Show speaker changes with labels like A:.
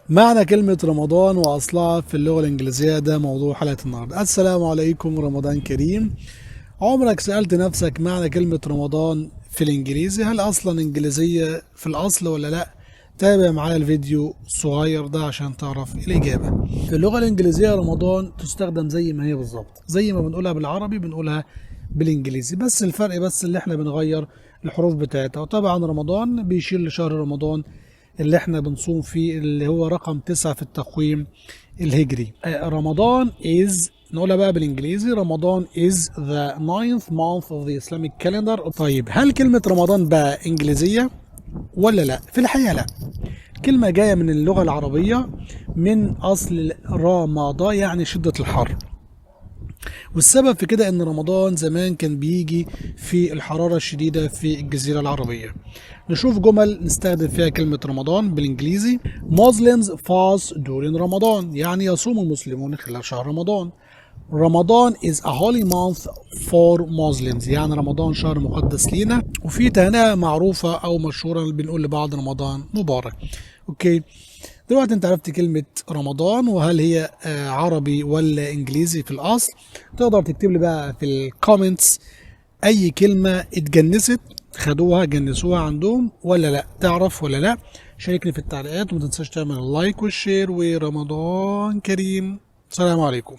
A: معنى كلمة رمضان وأصلها في اللغة الإنجليزية ده موضوع حلقة النهاردة. السلام عليكم، رمضان كريم. عمرك سألت نفسك معنى كلمة رمضان في الإنجليزي؟ هل أصلا إنجليزية في الأصل ولا لأ؟ تابع معايا الفيديو الصغير ده عشان تعرف الإجابة. في اللغة الإنجليزية رمضان تستخدم زي ما هي بالظبط، زي ما بنقولها بالعربي بنقولها بالإنجليزي، بس الفرق اللي احنا بنغير الحروف بتاعتها. وطبعا رمضان بيشير لشهر رمضان اللي احنا بنصوم فيه، اللي هو رقم 9 في التقويم الهجري. رمضان is، نقولها بقى بالانجليزي، رمضان is the 9th month of the Islamic calendar. طيب هل كلمة رمضان بقى انجليزية ولا لا؟ في الحقيقة لا. كلمة جاية من اللغة العربية من أصل رمضان يعني شدة الحر، والسبب في كده ان رمضان زمان كان بيجي في الحرارة الشديدة في الجزيرة العربية. نشوف جمل نستخدم فيها كلمة رمضان بالانجليزي. Muslims fast during رمضان، يعني يصوم المسلمون خلال شهر رمضان. رمضان is a holy month for Muslims، يعني رمضان شهر مقدس لينا، وفي تهنئة معروفة أو مشهورة بنقول لبعض رمضان مبارك. أوكي، دلوقتي أنت عرفت كلمة رمضان وهل هي عربي ولا إنجليزي في الأصل. تقدر تكتب لي بقى في الكومنتس أي كلمة اتجنست، خدوها جنسوها عندهم ولا لا، تعرف ولا لا. شاركني في التعليقات وما تنساش تعمل اللايك والشير، ورمضان كريم. السلام عليكم.